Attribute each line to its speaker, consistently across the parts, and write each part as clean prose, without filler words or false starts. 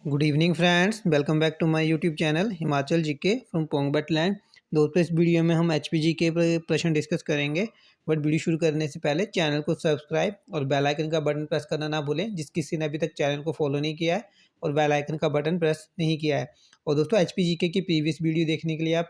Speaker 1: Good evening friends, welcome back to my YouTube channel Himachal GK from Pongbat land. दोस्तों, इस video में हम HPG के प्रश्न डिस्कस करेंगे। बट वीडियो शुरू करने से पहले चैनल को सब्सक्राइब और बेल आइकन का बटन प्रेस करना ना भूलें, जिस किसी ने अभी तक चैनल को फॉलो नहीं किया है और बेल आइकन का बटन प्रेस नहीं किया है। और दोस्तों, एचपीजीके की प्रीवियस वीडियो देखने के लिए आप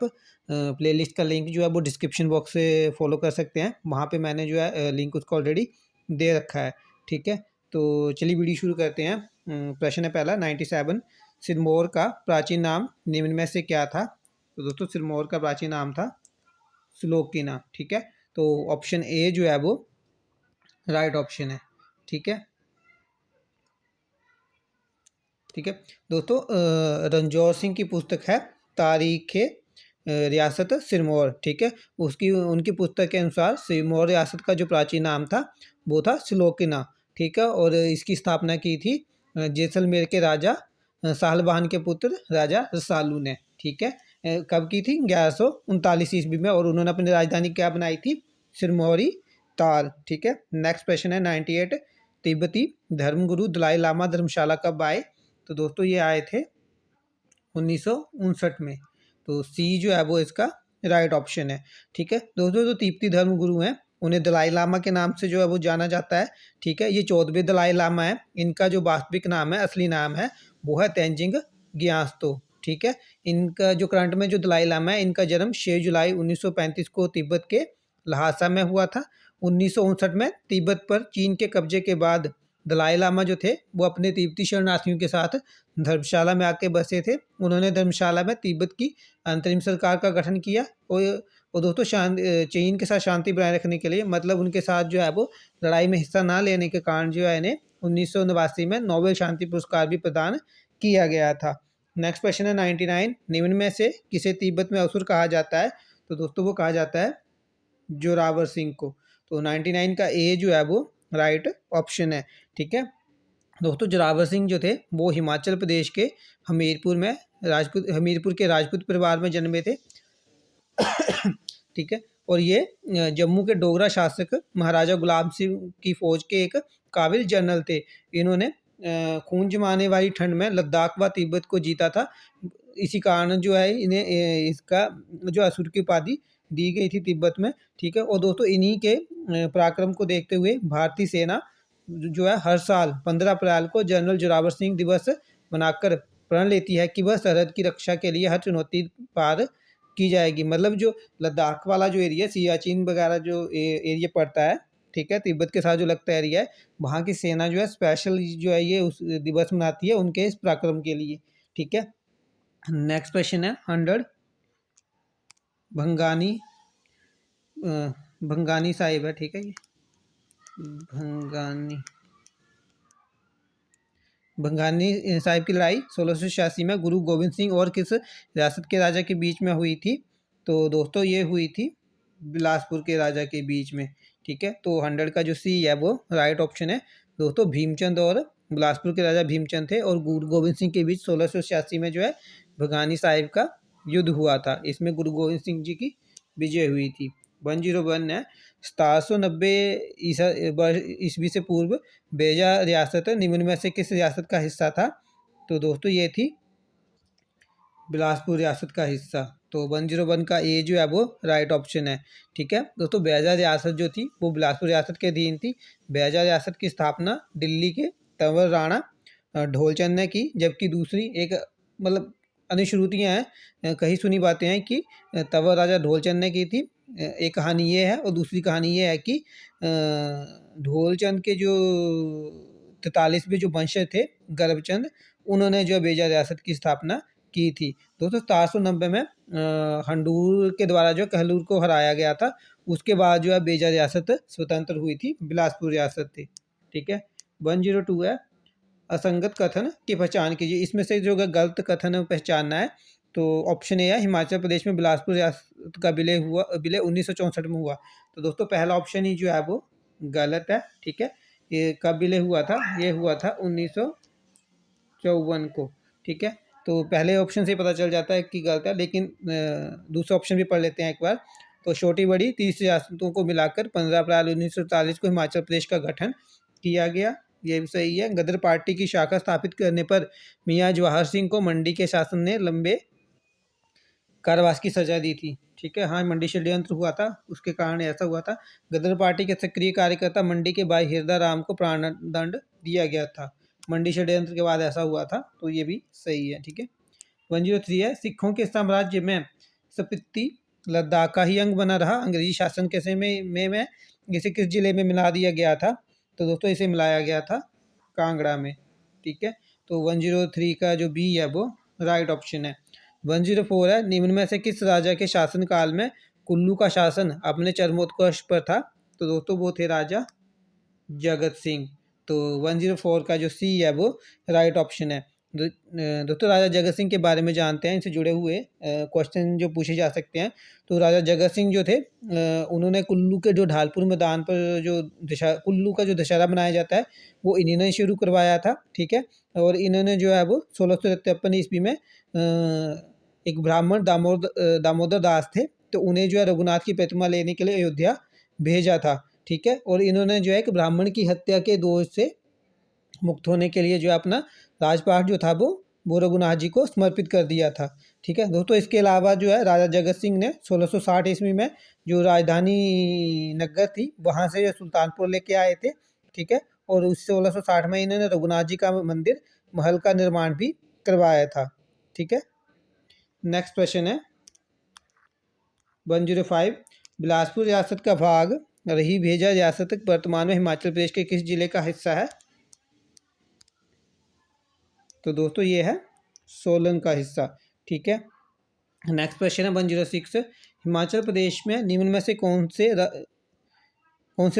Speaker 1: प्लेलिस्ट का लिंक जो है वो डिस्क्रिप्शन बॉक्स से फॉलो कर सकते हैं। वहाँ पर मैंने जो है लिंक उसको ऑलरेडी दे रखा है। ठीक है, तो चलिए वीडियो शुरू करते हैं। प्रश्न है पहला 97। सिरमौर का प्राचीन नाम निम्न में से क्या था? तो दोस्तों, सिरमौर का प्राचीन नाम था सुलोकिना। ठीक है, तो ऑप्शन ए जो है वो राइट ऑप्शन है। ठीक है, ठीक है दोस्तों, रणजौर सिंह की पुस्तक है तारीख रियासत सिरमौर। ठीक है, उसकी उनकी पुस्तक के अनुसार सिरमौर रियासत का जो प्राचीन नाम था वो था सिलोकिना। ठीक है, और इसकी स्थापना की थी जैसलमेर के राजा साहलवाहन के पुत्र राजा रसालू ने। ठीक है, कब की थी? 1139 ईस्वी में, और उन्होंने अपनी राजधानी क्या बनाई थी? सिरमौरी ताल। ठीक है, नेक्स्ट क्वेश्चन है 98। तिब्बती धर्मगुरु दलाई लामा धर्मशाला कब आए? तो दोस्तों, ये आए थे 1959 में। तो सी जो है वो इसका राइट ऑप्शन है। ठीक है दोस्तों, जो तिब्बती धर्म गुरु हैं उन्हें दलाई लामा के नाम से जो है वो जाना जाता है। ठीक है, ये 14वें दलाई लामा है। इनका जो वास्तविक नाम है, असली नाम है, वो है तेंजिंग ग्यात्सो। ठीक है, इनका जो करंट में जो दलाई लामा है, इनका जन्म 6 जुलाई 1935 को तिब्बत के लहासा में हुआ था। 1959 में तिब्बत पर चीन के कब्जे के बाद दलाई लामा जो थे वो अपने तिब्बती शरणार्थियों के साथ धर्मशाला में आके बसे थे। उन्होंने धर्मशाला में तिब्बत की अंतरिम सरकार का गठन किया और दोस्तों चीन के साथ शांति बनाए रखने के लिए, मतलब उनके साथ जो है वो लड़ाई में हिस्सा ना लेने के कारण जो है इन्हें 1989 में नोबेल शांति पुरस्कार भी प्रदान किया गया था। नेक्स्ट क्वेश्चन है 99। निम्न में से किसे तिब्बत में असुर कहा जाता है? तो दोस्तों, वो कहा जाता है जोरावर सिंह को। तो 99 का ए जो है वो राइट ऑप्शन है। ठीक है दोस्तों, जोरावर सिंह जो थे वो हिमाचल प्रदेश के हमीरपुर के राजपूत परिवार में जन्मे थे। ठीक है, और ये जम्मू के डोगरा शासक महाराजा गुलाब सिंह की फौज के एक काबिल जनरल थे। इन्होंने खून जमाने वाली ठंड में लद्दाख व तिब्बत को जीता था। इसी कारण जो है इन्हें इसका जो असुर की उपाधि दी गई थी तिब्बत में। ठीक है, और दोस्तों, इन्हीं के पराक्रम को देखते हुए भारतीय सेना जो है हर साल 15 अप्रैल को जनरल जोरावर सिंह दिवस मनाकर प्रण लेती है कि वह सरहद की रक्षा के लिए हर चुनौती पार की जाएगी। मतलब जो लद्दाख वाला जो एरिया, सियाचिन वगैरह जो एरिया पड़ता है, ठीक है, तिब्बत के साथ जो लगता एरिया है, वहाँ की सेना जो है स्पेशल जो है ये उस दिवस मनाती है उनके इस पराक्रम के लिए। ठीक है, नेक्स्ट क्वेश्चन है 100। भंगानी साहिब है। ठीक है, ये भंगानी साहिब की लड़ाई 1686 में गुरु गोविंद सिंह और किस रियासत के राजा के बीच में हुई थी? तो दोस्तों, ये हुई थी बिलासपुर के राजा के बीच में। ठीक है, तो 100 का जो सी है वो राइट ऑप्शन है। दोस्तों, भीमचंद और बिलासपुर के राजा भीमचंद थे और गुरु गोविंद सिंह के बीच 1686 में जो है भंगानी साहिब का युद्ध हुआ था। इसमें गुरु गोविंद सिंह जी की विजय हुई थी। 101 है 1790 ईस्वी से पूर्व बेजा रियासत निम्न में से किस रियासत का हिस्सा था? तो दोस्तों, ये थी बिलासपुर रियासत का हिस्सा। तो 101 का ए जो है वो राइट ऑप्शन है। ठीक है दोस्तों, बेजा रियासत जो थी वो बिलासपुर रियासत के अधीन थी। बेजा रियासत की स्थापना दिल्ली के तंवर राणा ढोलचंद ने की, जबकि दूसरी एक मतलब अनुश्रुतियाँ हैं, कहीं सुनी बातें हैं कि तंवर राजा ढोलचंद ने की थी। एक कहानी ये है, और दूसरी कहानी ये है कि ढोलचंद के जो 43वें जो वंशज थे गर्भचंद, उन्होंने जो बेजा रियासत की स्थापना की थी। दोस्तों, 1790 में हंडूर के द्वारा जो कहलूर को हराया गया था, उसके बाद जो है बेजा रियासत स्वतंत्र हुई थी, बिलासपुर रियासत थी। ठीक है, 102 है असंगत कथन की पहचान कीजिए। इसमें से जो गलत कथन पहचानना है, तो ऑप्शन ए है हिमाचल प्रदेश में बिलासपुर रियासत का विलय 1964 में हुआ। तो दोस्तों, पहला ऑप्शन ही जो है वो गलत है। ठीक है, ये कब विलय हुआ था? ये हुआ था 1954 को। ठीक है, तो पहले ऑप्शन से पता चल जाता है कि गलत है, लेकिन दूसरा ऑप्शन भी पढ़ लेते हैं एक बार। तो छोटी बड़ी 30 रियासतों को मिलाकर 15 अप्रैल 1947 को हिमाचल प्रदेश का गठन किया गया। ये भी सही है। गदर पार्टी की शाखा स्थापित करने पर मियाँ जवाहर सिंह को मंडी के शासन ने लंबे कारावास की सजा दी थी। ठीक है, हाँ, मंडी षड्यंत्र हुआ था, उसके कारण ऐसा हुआ था। गदर पार्टी के सक्रिय कार्यकर्ता मंडी के भाई हिरदा राम को प्राणदंड दिया गया था। मंडी षड्यंत्र के बाद ऐसा हुआ था, तो ये भी सही है। ठीक है, 103 है, सिखों के साम्राज्य में स्पीति लद्दाख का ही अंग बना रहा। अंग्रेजी शासन के समय में इसे किस जिले में मिला दिया गया था? तो दोस्तों इसे मिलाया गया था कांगड़ा में। ठीक है, तो 103 का जो बी है वो राइट ऑप्शन है। 104 है, निम्न में से किस राजा के शासनकाल में कुल्लू का शासन अपने चरमोत्कर्ष पर था? तो दोस्तों वो थे राजा जगत सिंह। तो 104 का जो सी है वो राइट ऑप्शन है। दोस्तों राजा जगत सिंह के बारे में जानते हैं, इनसे जुड़े हुए क्वेश्चन जो पूछे जा सकते हैं। तो राजा जगत सिंह जो थे, उन्होंने कुल्लू के जो ढालपुर मैदान पर जो कुल्लू का जो दशहरा मनाया जाता है वो इन्हीं ने शुरू करवाया था। ठीक है, और इन्होंने जो है वो 1653 ईस्वी में एक ब्राह्मण दामोदर दास थे, तो उन्हें जो है रघुनाथ की प्रतिमा लेने के लिए अयोध्या भेजा था। ठीक है, और इन्होंने जो है एक ब्राह्मण की हत्या के दोष से मुक्त होने के लिए जो है अपना राजपाट जो था वो रघुनाथ जी को समर्पित कर दिया था। ठीक है दोस्तों, इसके अलावा जो है राजा जगत सिंह ने 1660 ईस्वी में जो राजधानी नगर थी वहाँ से सुल्तानपुर लेके आए थे। ठीक है, और उस 1660 में इन्होंने रघुनाथ जी का मंदिर महल का निर्माण भी करवाया था। ठीक है, नेक्स्ट क्वेश्चन है 105, बिलासपुर रियासत का भाग रही भेजा रियासत वर्तमान में हिमाचल प्रदेश के किस जिले का हिस्सा है? तो दोस्तों ये है सोलन का हिस्सा। ठीक है, नेक्स्ट क्वेश्चन है 106, हिमाचल प्रदेश में निम्न में से कौन से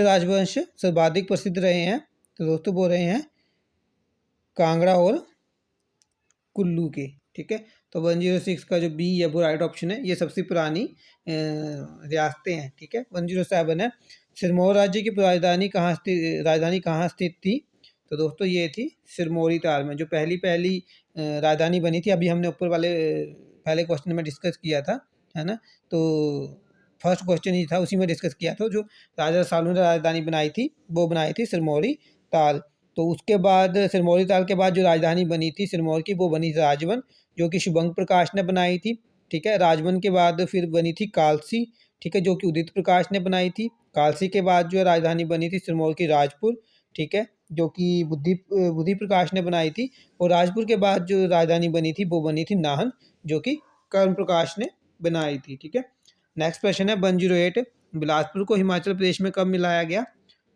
Speaker 1: राजवंश सर्वाधिक प्रसिद्ध रहे हैं? तो दोस्तों वो रहे हैं कांगड़ा और कुल्लू के। ठीक है, तो 106 का जो बी है वो राइट ऑप्शन है, ये सबसे पुरानी रियासतें हैं। ठीक है, 107 है, सिरमौर राज्य की राजधानी कहाँ स्थित थी? तो दोस्तों ये थी सिरमौरी ताल में, जो पहली राजधानी बनी थी। अभी हमने ऊपर वाले पहले क्वेश्चन में डिस्कस किया था, है ना। तो फर्स्ट क्वेश्चन ही था, उसी में डिस्कस किया था। जो राजा सालू ने राजधानी बनाई थी वो बनाई थी सिरमौरी ताल। तो उसके बाद सिरमौरी ताल के बाद जो राजधानी बनी थी सिरमौर की वो बनी राजवन, जो कि शुभंग प्रकाश ने बनाई थी। ठीक है, राजवन के बाद फिर बनी थी कालसी। ठीक है, जो कि उदित प्रकाश ने बनाई थी। कालसी के बाद जो राजधानी बनी थी सिरमौर की राजपुर। ठीक है, जो कि बुद्धि प्रकाश ने बनाई थी। और राजपुर के बाद जो राजधानी बनी थी वो बनी थी नाहन, जो कि कर्ण प्रकाश ने बनाई थी। ठीक है, नेक्स्ट क्वेश्चन है 108, बिलासपुर को हिमाचल प्रदेश में कब मिलाया गया?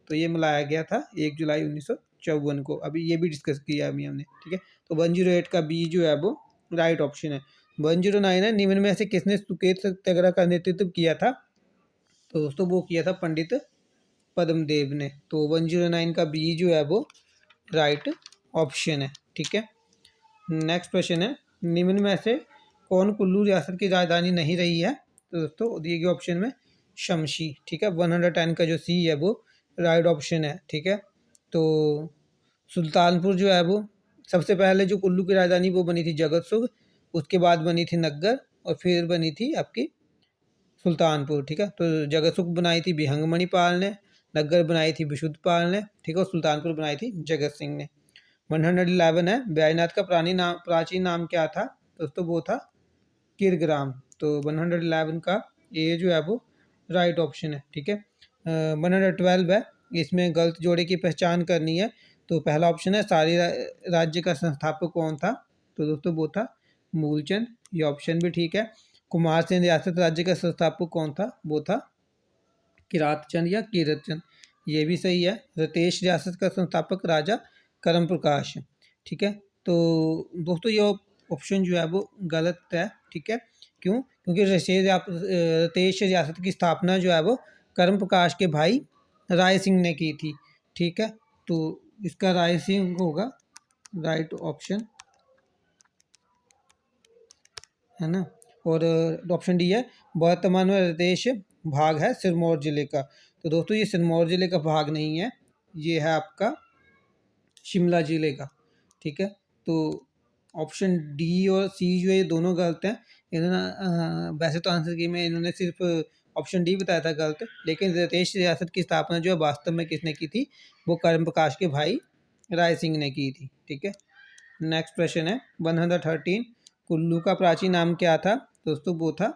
Speaker 1: तो ये मिलाया गया था 1 जुलाई 1954 को। अभी ये भी डिस्कस किया अभी हमने। ठीक है, तो 108 का बी जो है वो राइट ऑप्शन है। 109 है, निम्न में से किसने सुकेत सत्याग्रह का नेतृत्व किया था? तो दोस्तों वो किया था पंडित पद्मदेव ने। तो 109 का बी जो है वो राइट ऑप्शन है। ठीक है, नेक्स्ट क्वेश्चन है, निम्न में से कौन कुल्लू रियासत की राजधानी नहीं रही है? तो दोस्तों दिए गए ऑप्शन में शमशी। ठीक है, 110 का जो सी है वो राइट ऑप्शन है। ठीक है, तो सुल्तानपुर जो है वो सबसे पहले जो कुल्लू की राजधानी वो बनी थी जगतसुग, उसके बाद बनी थी नग्गर, और फिर बनी थी आपकी सुल्तानपुर। ठीक है, तो जगतसुग बनाई थी बिहंगमणि पाल ने, नग्गर बनाई थी विशुद्ध पाल ने, ठीक है, और सुल्तानपुर बनाई थी जगत सिंह ने। 111 है, बैजनाथ का प्राचीन नाम क्या था? दोस्तों वो था किरग्राम। तो 111 का ये जो है वो राइट ऑप्शन है। ठीक है, 112 है, इसमें गलत जोड़े की पहचान करनी है। तो पहला ऑप्शन है सारी राज्य का संस्थापक कौन था? तो दोस्तों वो था मूलचंद, ये ऑप्शन भी ठीक है। कुमार सेन रियासत राज्य का संस्थापक कौन था? वो था किरात चंद या कीरत चंद, ये भी सही है। रतेश रियासत का संस्थापक राजा करम प्रकाश। ठीक है, तो दोस्तों ये ऑप्शन जो है वो गलत है। ठीक है, क्यों? क्योंकि रतेश रियासत की स्थापना जो है वो करम प्रकाश के भाई राय सिंह ने की थी। ठीक है, तो इसका राय सिंह होगा राइट ऑप्शन, है ना। और ऑप्शन डी है, वर्तमान में रतेश भाग है सिरमौर जिले का। तो दोस्तों ये सिरमौर जिले का भाग नहीं है, ये है आपका शिमला जिले का। ठीक है, तो ऑप्शन डी और सी जो है ये दोनों गलत हैं। इन्होंने वैसे तो आंसर की में इन्होंने सिर्फ ऑप्शन डी बताया था गलत, लेकिन रतेश रियासत की स्थापना जो है वास्तव में किसने की थी? वो कर्म प्रकाश के भाई राय सिंह ने की थी। ठीक है, नेक्स्ट प्रश्न है 113, कुल्लू का प्राचीन नाम क्या था दोस्तों? वो था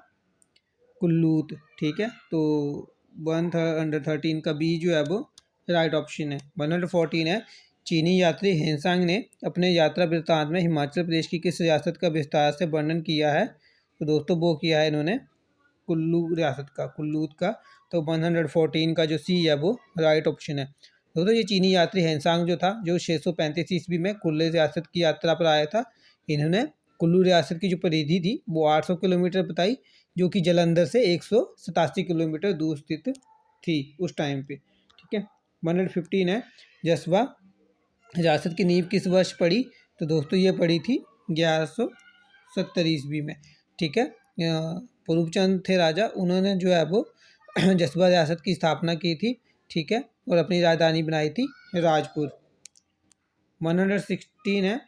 Speaker 1: कुल्लूत। ठीक है, तो 113 का बी जो है वो राइट ऑप्शन है। 114 है, चीनी यात्री हेनसांग ने अपने यात्रा वृत्तांत में हिमाचल प्रदेश की किस रियासत का विस्तार से वर्णन किया है? तो दोस्तों वो किया है इन्होंने कुल्लू रियासत का, कुल्लूत का। तो 114 का जो सी है वो राइट ऑप्शन है। दोस्तों ये चीनी यात्री हेनसांग जो था, जो 635 ईस्वी में कुल्लू रियासत की यात्रा पर आया था। इन्होंने कुल्लू रियासत की जो परिधि थी वो 800 किलोमीटर बताई, जो कि जालंधर से 187 किलोमीटर दूर स्थित थी उस टाइम पे। ठीक है, 115 है, जसवा रियासत की नींव किस वर्ष पड़ी? तो दोस्तों ये पड़ी थी 1170 ईस्वी में। ठीक है, पुरूपचंद थे राजा, उन्होंने जो है वो जसवा रियासत की स्थापना की थी। ठीक है, और अपनी राजधानी बनाई थी राजपुर। 116 है,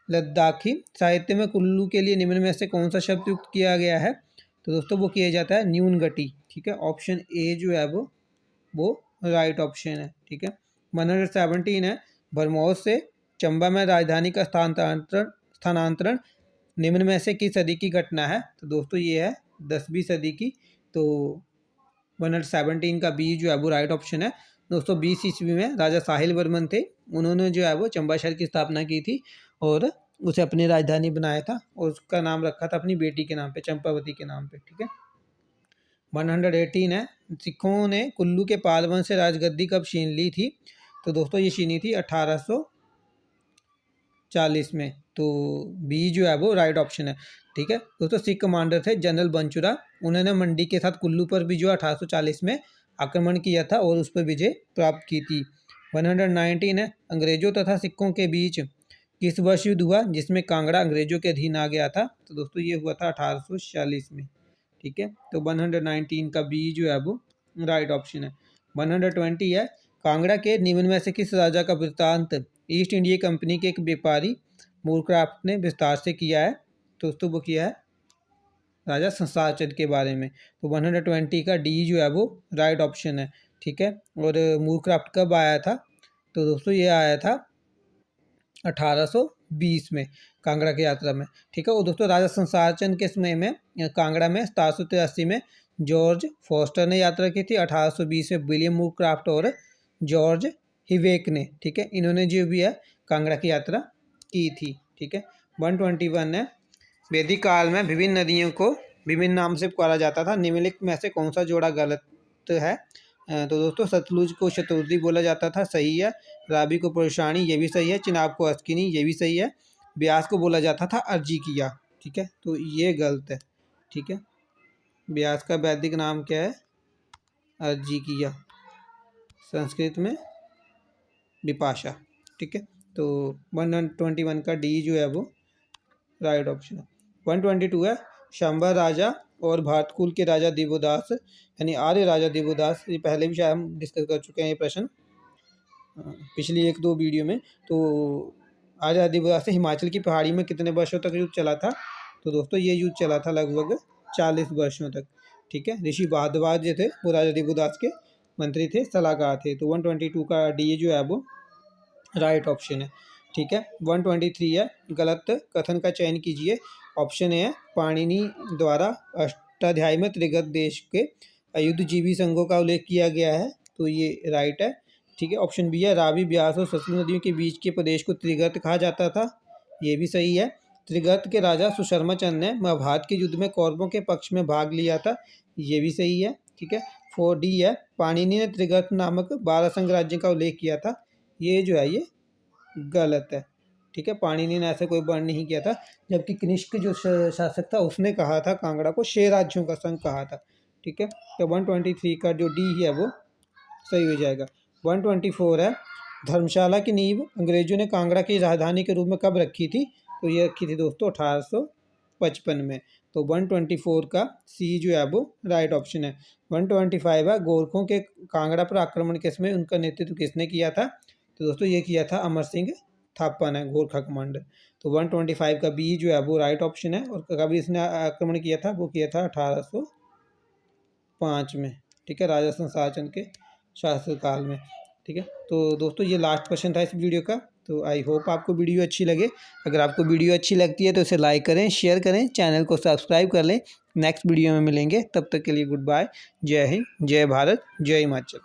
Speaker 1: लद्दाखी साहित्य में कुल्लू के लिए निम्न में से कौन सा शब्द युक्त किया गया है? तो दोस्तों वो किया जाता है न्यूनगति। ठीक है, ऑप्शन ए जो है वो राइट ऑप्शन है। ठीक है, 117 है, भरमौर से चंबा में राजधानी का स्थानांतरण निम्न में से किस सदी की घटना है? तो दोस्तों ये है 10वीं सदी की। तो 117 का बी जो है वो राइट ऑप्शन है। 220 ईस्वी में राजा साहिल वर्मन थे, उन्होंने जो है वो चंबा शहर की स्थापना की थी और उसे अपनी राजधानी बनाया था और उसका नाम रखा था अपनी बेटी के नाम पे, चंपावती के नाम पे। ठीक है, 118 है, सिखों ने कुल्लू के पालवन से राजगद्दी कब छीन ली थी? तो दोस्तों ये छीनी थी 1840 में। तो बी जो है वो राइट ऑप्शन है। ठीक है दोस्तों, सिख कमांडर थे जनरल बंचुरा, उन्होंने मंडी के साथ कुल्लू पर भी जो 1840 में आक्रमण किया था और उस पर विजय प्राप्त की थी। 119 है, अंग्रेजों तथा सिखों के बीच किस वर्ष युद्ध हुआ जिसमें कांगड़ा अंग्रेजों के अधीन आ गया था? तो दोस्तों ये हुआ था 1846 में। ठीक है, तो 119 का बी जो है वो राइट ऑप्शन है। 120 है, कांगड़ा के निम्न में से किस राजा का वृत्तांत ईस्ट इंडिया कंपनी के एक व्यापारी मूरक्राफ्ट ने विस्तार से किया है? दोस्तों वो किया है राजा संसार चंद के बारे में। तो 120 का डी जो है वो राइट ऑप्शन है। ठीक है, और मूरक्राफ्ट कब आया था? तो दोस्तों ये आया था 1820 में कांगड़ा की यात्रा में। ठीक है, और दोस्तों राजा संसार चंद के समय में कांगड़ा में 1783 में जॉर्ज फॉस्टर ने यात्रा की थी। 1820 में विलियम मूरक्राफ्ट और जॉर्ज हिवेक ने, ठीक है, इन्होंने जो भी है कांगड़ा की यात्रा की थी। ठीक है, 121 है, वैदिक काल में विभिन्न नदियों को विभिन्न नाम से पुकारा जाता था, निम्नलिखित में से कौन सा जोड़ा गलत है? तो दोस्तों सतलुज को शतुर्दी बोला जाता था, सही है। रावी को पुरुषाणी, ये भी सही है। चिनाब को अस्किनी, ये भी सही है। ब्यास को बोला जाता था अर्जिकिया। ठीक है, तो ये गलत है। ठीक है, ब्यास का वैदिक नाम क्या है? अर्जिकिया, संस्कृत में विपाशा। ठीक है, तो 121 का डी जो है वो राइट ऑप्शन है। 122 है, शंबर राजा और भारतकुल के राजा दिवोदास यानी आर्य राजा दिवोदास, ये पहले भी शायद हम डिस्कस कर चुके हैं ये प्रश्न पिछली 1-2 वीडियो में। तो आर्य दिवोदास से हिमाचल की पहाड़ी में कितने वर्षों तक युद्ध चला था? तो दोस्तों ये युद्ध चला था लगभग 40 वर्षों तक। ठीक है, ऋषि भारद्वाज जो थे वो राजा दिवोदास के मंत्री थे, सलाहकार थे। तो 122 का डी जो है वो राइट ऑप्शन है। ठीक है, 123 है, गलत कथन का चयन कीजिए। ऑप्शन ए है, पाणिनि द्वारा अष्टाध्यायी में त्रिगत देश के अयुद्धजीवी संघों का उल्लेख किया गया है, तो ये राइट है। ठीक है, ऑप्शन बी है, रावी, ब्यास और सतलुज नदियों के बीच के प्रदेश को त्रिगत कहा जाता था, ये भी सही है। त्रिगत के राजा सुशर्मा चंद ने महाभारत के युद्ध में कौरवों के पक्ष में भाग लिया था, ये भी सही है। ठीक है, 4D है, पाणिनि ने त्रिगत नामक 12 संघ राज्य का उल्लेख किया था, ये जो है ये गलत है। ठीक है, पाणिनि ने ऐसे कोई वर्ण नहीं किया था, जबकि कनिष्क जो शासक था उसने कहा था कांगड़ा को 6 राज्यों का संघ कहा था। ठीक है, तो 123 का जो डी है वो सही हो जाएगा। 124 है, धर्मशाला की नींव अंग्रेजों ने कांगड़ा की राजधानी के रूप में कब रखी थी? तो ये रखी थी दोस्तों 1855 में। तो 124 का सी जो है वो राइट ऑप्शन है। 125 है, गोरखों के कांगड़ा पर आक्रमण के समय उनका नेतृत्व किसने किया था? तो दोस्तों ये किया था अमर सिंह थापा ने, गोरखा कमांडर। तो 125 का बी जो है वो राइट ऑप्शन है। और कभी इसने आक्रमण किया था? वो किया था 1805 में। ठीक है, राजा संसार चंद के शासनकाल में। ठीक है, तो दोस्तों ये लास्ट क्वेश्चन था इस वीडियो का। तो आई होप आपको वीडियो अच्छी लगे। अगर आपको वीडियो अच्छी लगती है तो इसे लाइक करें, शेयर करें, चैनल को सब्सक्राइब कर लें। नेक्स्ट वीडियो में मिलेंगे, तब तक के लिए गुड बाय। जय हिंद, जय भारत, जय हिमाचल।